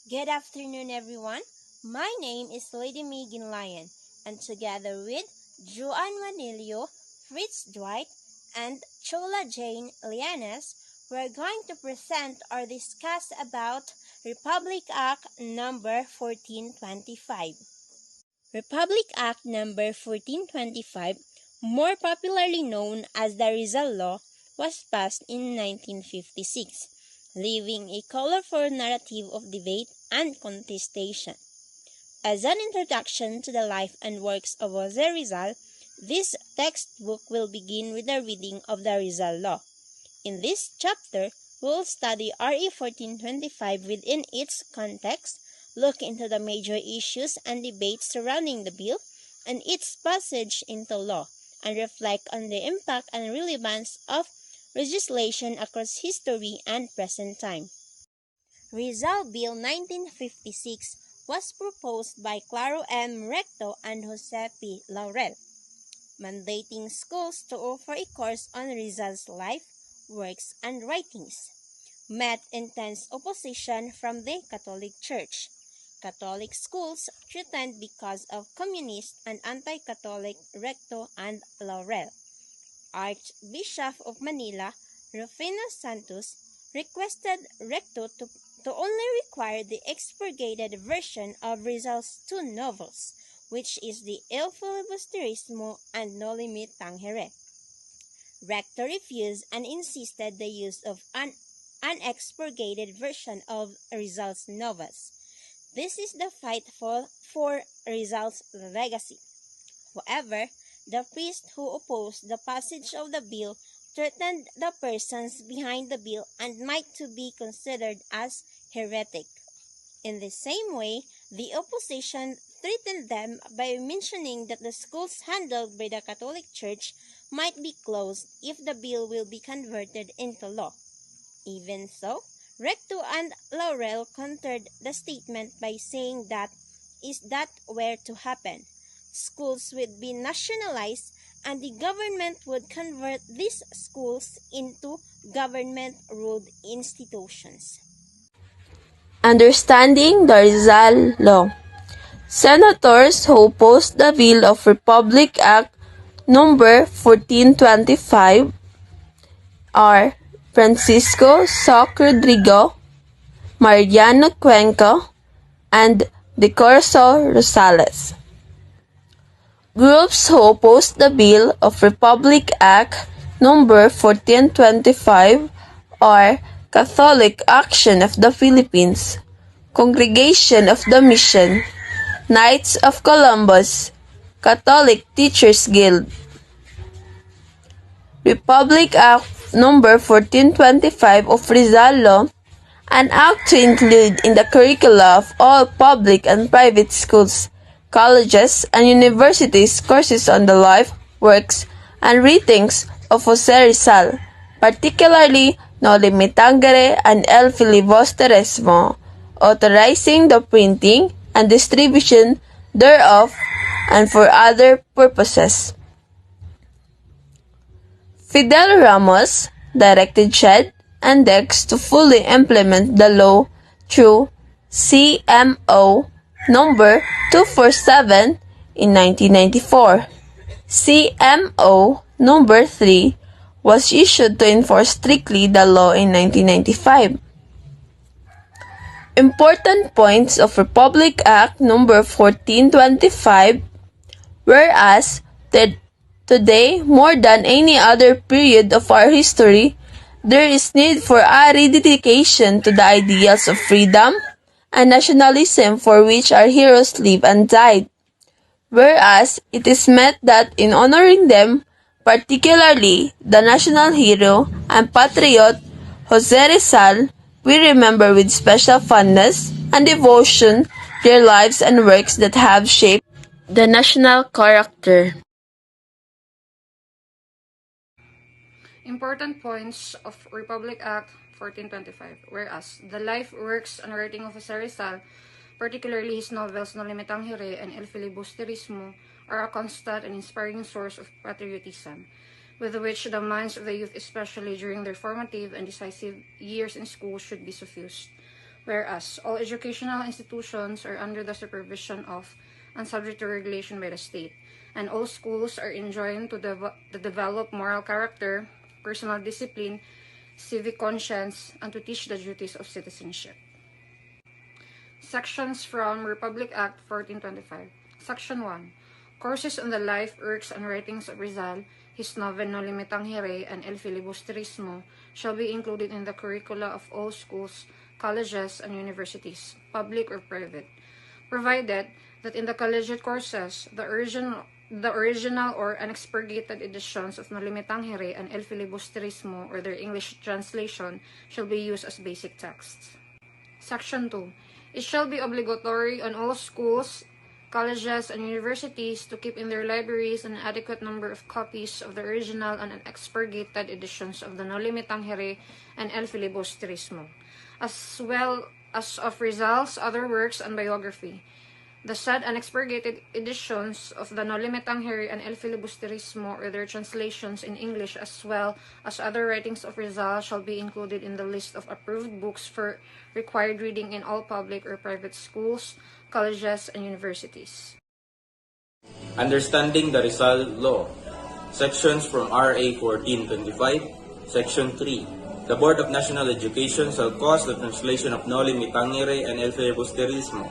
Good afternoon, everyone. My name is Lady Megan Lyon, and together with Joan Manilio, Fritz Dwight, and Chola Jane Lianes, we're going to present or discuss about Republic Act number 1425. Republic Act number 1425, more popularly known as the Rizal Law, was passed in 1956, leaving a colorful narrative of debate and contestation. As an introduction to the life and works of Jose Rizal, this textbook will begin with a reading of the Rizal Law. In this chapter, we'll study RE 1425 within its context, look into the major issues and debates surrounding the bill and its passage into law, and reflect on the impact and relevance of legislation across history and present time. Rizal Bill 1956 was proposed by Claro M. Recto and Jose P. Laurel, mandating schools to offer a course on Rizal's life, works, and writings, met intense opposition from the Catholic Church. Catholic schools threatened because of communist and anti-Catholic Recto and Laurel. Archbishop of Manila, Rufino Santos, requested Recto to only require the expurgated version of Rizal's two novels, which is the El Filibusterismo and No Limit Tangere. Rector refused and insisted the use of an unexpurgated version of Rizal's novels. This is the fight for Rizal's legacy. However, the priests who opposed the passage of the bill threatened the persons behind the bill and might to be considered as heretic. In the same way, the opposition threatened them by mentioning that the schools handled by the Catholic Church might be closed if the bill will be converted into law. Even so, Recto and Laurel countered the statement by saying that is that were to happen, schools would be nationalized and the government would convert these schools into government-ruled institutions. Understanding the Rizal Law. Senators who opposed the Bill of Republic Act number 1425 are Francisco Soc Rodrigo, Mariano Cuenca, and De Corso Rosales. Groups who opposed the Bill of Republic Act number 1425 are Catholic Action of the Philippines, Congregation of the Mission, Knights of Columbus, Catholic Teachers Guild. Republic Act number 1425 of Rizal Law, an act to include in the curricula of all public and private schools, colleges, and universities courses on the life, works, and writings of Jose Rizal, particularly No Limitangere and El Filibusterismo, authorizing the printing and distribution thereof and for other purposes. Fidel Ramos directed Ched and Dex to fully implement the law through CMO number 247 in 1994. CMO number 3 was issued to enforce strictly the law in 1995. Important points of Republic Act number 1425. Whereas today, more than any other period of our history, there is need for a rededication to the ideals of freedom and nationalism for which our heroes lived and died. Whereas it is meant that in honoring them, particularly the national hero and patriot Jose Rizal, we remember with special fondness and devotion their lives and works that have shaped the national character. Important points of Republic Act 1425. Whereas, the life, works, and writing of Jose Rizal, particularly his novels No Limitang Hire and El Filibusterismo, are a constant and inspiring source of patriotism, with which the minds of the youth, especially during their formative and decisive years in school, should be suffused. Whereas all educational institutions are under the supervision of and subject to regulation by the state, and all schools are enjoined to develop moral character, personal discipline, civic conscience, and to teach the duties of citizenship. Sections from Republic Act 1425. Section 1. Courses on the life, works, and writings of Rizal, his novel No Limitang Hire, and El Filibusterismo shall be included in the curricula of all schools, colleges, and universities, public or private, provided that in the collegiate courses, the original or unexpurgated editions of No Limitang Hire and El Filibusterismo or their English translation shall be used as basic texts. Section 2. It shall be obligatory on all schools, colleges, and universities to keep in their libraries an adequate number of copies of the original and unexpurgated editions of the No Limitang Hire and El Filibusterismo, as well as of Rizal's other works and biography. The said unexpurgated editions of the No Limitang Hire and El Filibusterismo or their translations in English as well as other writings of Rizal shall be included in the list of approved books for required reading in all public or private schools, colleges, and universities. Understanding the Rizal Law. Sections from RA 1425. Section 3. The Board of National Education shall cause the translation of No Limitang Hire and El Filibusterismo,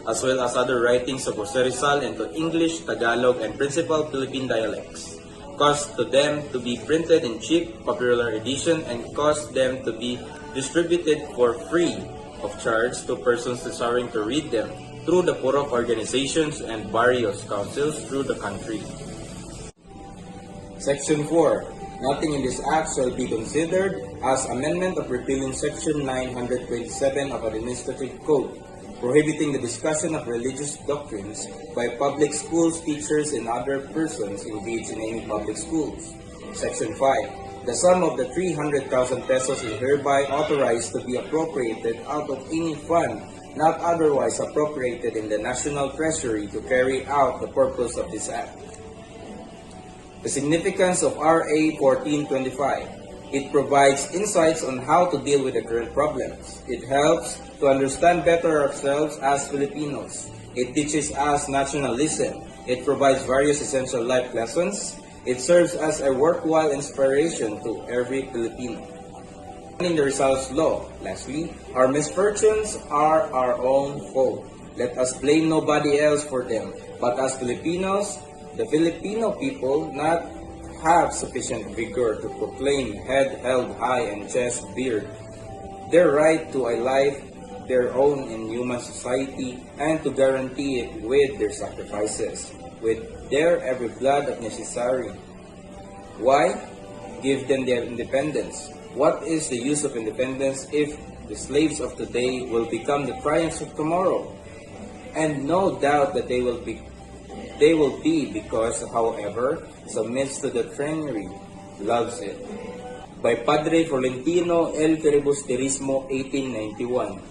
as well as other writings of Jose Rizal into English, Tagalog, and principal Philippine dialects. Cause to them to be printed in cheap, popular edition, and cause them to be distributed for free of charge to persons desiring to read them through the Purok organizations and barrios councils through the country. Section 4. Nothing in this act shall be considered as amendment of repealing Section 927 of Administrative Code, prohibiting the discussion of religious doctrines by public schools, teachers, and other persons engaged in any public schools. Section 5. The sum of the 300,000 pesos is hereby authorized to be appropriated out of any fund not otherwise appropriated in the National Treasury to carry out the purpose of this act. The significance of RA 1425. It provides insights on how to deal with the current problems. It helps to understand better ourselves as Filipinos. It teaches us nationalism. It provides various essential life lessons. It serves as a worthwhile inspiration to every Filipino. In the Rizal's law, lastly, our misfortunes are our own fault. Let us blame nobody else for them, but as Filipinos, the Filipino people not have sufficient vigor to proclaim head held high and chest bared their right to a life their own in human society and to guarantee it with their sacrifices, with their every blood of necessary. Why? Give them their independence. What is the use of independence if the slaves of today will become the triumphs of tomorrow? And no doubt that they will be because, however, submits to the tyranny, loves it. By Padre Florentino El Filibusterismo, 1891.